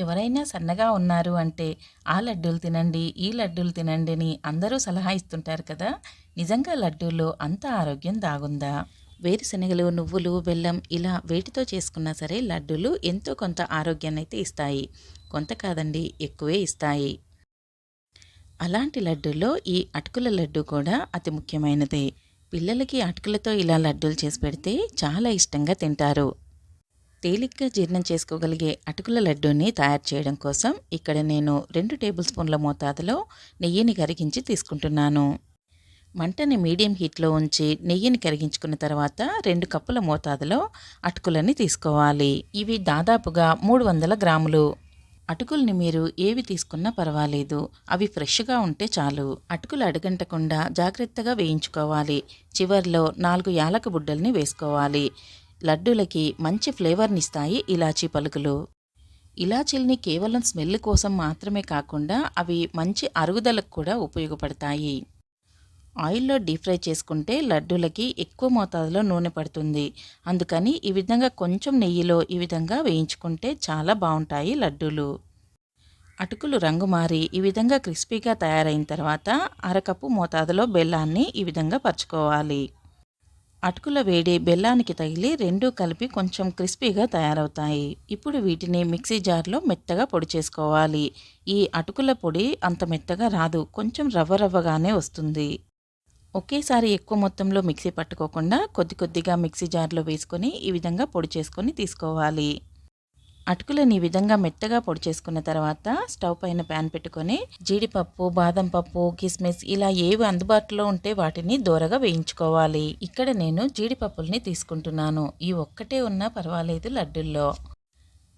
ఎవరైనా సన్నగా ఉన్నారు అంటే ఆ లడ్డూలు తినండి, ఈ లడ్డూలు తినండి అని అందరూ సలహా ఇస్తుంటారు కదా! నిజంగా లడ్డూల్లో అంత ఆరోగ్యం దాగుందా? వేరుశనగలు, నువ్వులు, బెల్లం ఇలా వేటితో చేసుకున్నా సరే లడ్డూలు ఎంతో కొంత ఆరోగ్యాన్నయితే ఇస్తాయి. కొంత కాదండి, ఎక్కువే ఇస్తాయి. అలాంటి లడ్డూల్లో ఈ అటుకుల లడ్డు కూడా అతి ముఖ్యమైనదే. పిల్లలకి అటుకులతో ఇలా లడ్డూలు చేసి పెడితే చాలా ఇష్టంగా తింటారు. తేలిగ్గా జీర్ణం చేసుకోగలిగే అటుకుల లడ్డూని తయారు చేయడం కోసం ఇక్కడ నేను 2 టేబుల్ స్పూన్ల మోతాదులో నెయ్యిని కరిగించి తీసుకుంటున్నాను. మంటని మీడియం హీట్లో ఉంచి నెయ్యిని కరిగించుకున్న తర్వాత 2 కప్పుల మోతాదులో అటుకులని తీసుకోవాలి. ఇవి దాదాపుగా 300 గ్రాములు. అటుకుల్ని మీరు ఏవి తీసుకున్నా పర్వాలేదు, అవి ఫ్రెష్గా ఉంటే చాలు. అటుకులు అడగంటకుండా జాగ్రత్తగా వేయించుకోవాలి. చివర్లో 4 యాలక బుడ్డల్ని వేసుకోవాలి. లడ్డూలకి మంచి ఫ్లేవర్నిస్తాయి ఇలాచీ పలుకులు. ఇలాచీల్ని కేవలం స్మెల్ కోసం మాత్రమే కాకుండా అవి మంచి అరుగుదలకు కూడా ఉపయోగపడతాయి. ఆయిల్లో డీప్ ఫ్రై చేసుకుంటే లడ్డూలకి ఎక్కువ మోతాదులో నూనె పడుతుంది. అందుకని ఈ విధంగా కొంచెం నెయ్యిలో ఈ విధంగా వేయించుకుంటే చాలా బాగుంటాయి లడ్డూలు. అటుకులు రంగు మారి ఈ విధంగా క్రిస్పీగా తయారైన తర్వాత అరకప్పు మోతాదులో బెల్లాన్ని ఈ విధంగా పరుచుకోవాలి. అటుకుల వేడి బెల్లానికి తగిలి రెండూ కలిపి కొంచెం క్రిస్పీగా తయారవుతాయి. ఇప్పుడు వీటిని మిక్సీ జార్లో మెత్తగా పొడి చేసుకోవాలి. ఈ అటుకుల పొడి అంత మెత్తగా రాదు, కొంచెం రవ్వ రవ్వగానే వస్తుంది. ఒకేసారి ఎక్కువ మొత్తంలో మిక్సీ పట్టుకోకుండా కొద్ది కొద్దిగా మిక్సీ జార్లో వేసుకొని ఈ విధంగా పొడి చేసుకొని తీసుకోవాలి. అటుకులను ఈ విధంగా మెత్తగా పొడి చేసుకున్న తర్వాత స్టవ్ పైన ప్యాన్ పెట్టుకొని జీడిపప్పు, బాదం పప్పు, కిస్మిస్ ఇలా ఏవి అందుబాటులో ఉంటే వాటిని దోరగా వేయించుకోవాలి. ఇక్కడ నేను జీడిపప్పుల్ని తీసుకుంటున్నాను. ఈ ఒక్కటే ఉన్నా పర్వాలేదు లడ్డూల్లో.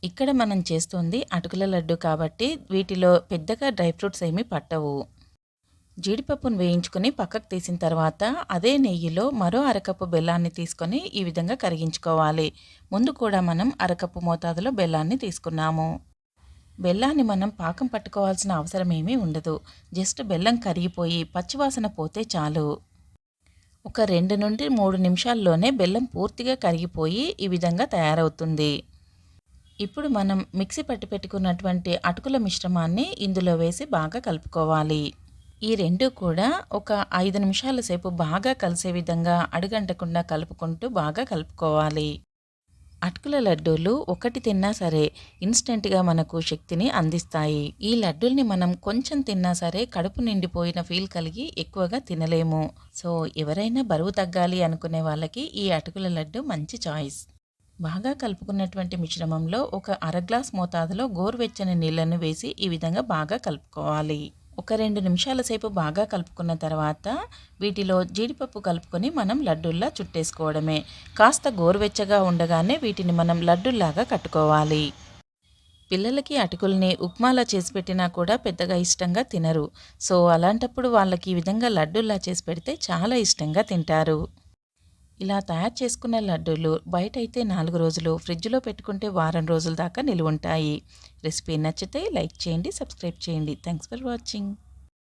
ఇక్కడ మనం చేస్తుంది అటుకుల లడ్డు కాబట్టి వీటిలో పెద్దగా డ్రై ఫ్రూట్స్ ఏమీ పట్టవు. జీడిపప్పును వేయించుకొని పక్కకు తీసిన తర్వాత అదే నెయ్యిలో మరో అరకప్పు బెల్లాన్ని తీసుకొని ఈ విధంగా కరిగించుకోవాలి. ముందు కూడా మనం అరకప్పు మోతాదులో బెల్లాన్ని తీసుకున్నాము. బెల్లాన్ని మనం పాకం పట్టుకోవాల్సిన అవసరం ఏమీ ఉండదు. జస్ట్ బెల్లం కరిగిపోయి పచ్చివాసన పోతే చాలు. ఒక 2 నుండి 3 నిమిషాల్లోనే బెల్లం పూర్తిగా కరిగిపోయి ఈ విధంగా తయారవుతుంది. ఇప్పుడు మనం మిక్సీ పట్టి పెట్టుకున్నటువంటి అటుకుల మిశ్రమాన్ని ఇందులో వేసి బాగా కలుపుకోవాలి. ఈ రెండు కూడా ఒక 5 నిమిషాల సేపు బాగా కలిసే విధంగా అడుగంటకుండా కలుపుకుంటూ బాగా కలుపుకోవాలి. అటుకుల లడ్డూలు ఒకటి తిన్నా సరే ఇన్స్టెంట్గా మనకు శక్తిని అందిస్తాయి. ఈ లడ్డూల్ని మనం కొంచెం తిన్నా సరే కడుపు నిండిపోయిన ఫీల్ కలిగి ఎక్కువగా తినలేము. సో ఎవరైనా బరువు తగ్గాలి అనుకునే వాళ్ళకి ఈ అటుకుల లడ్డు మంచి చాయిస్. బాగా కలుపుకున్నటువంటి మిశ్రమంలో ఒక అర గ్లాస్ మోతాదులో గోరువెచ్చని నీళ్లను వేసి ఈ విధంగా బాగా కలుపుకోవాలి. ఒక 2 నిమిషాల సేపు బాగా కలుపుకున్న తర్వాత వీటిలో జీడిపప్పు కలుపుకొని మనం లడ్డూల్లా చుట్టేసుకోవడమే. కాస్త గోరువెచ్చగా ఉండగానే వీటిని మనం లడ్డూల్లాగా కట్టుకోవాలి. పిల్లలకి అటుకుల్ని ఉప్మాలా చేసి పెట్టినా కూడా పెద్దగా ఇష్టంగా తినరు. సో అలాంటప్పుడు వాళ్ళకి ఈ విధంగా లడ్డూల్లా చేసి పెడితే చాలా ఇష్టంగా తింటారు. ఇలా తయారు చేసుకున్న లడ్డూలు బయటైతే 4 రోజులు, ఫ్రిడ్జ్లో పెట్టుకుంటే వారం రోజుల దాకా నిలువ ఉంటాయి. రెసిపీ నచ్చితే లైక్ చేయండి, సబ్స్క్రైబ్ చేయండి. Thanks for watching.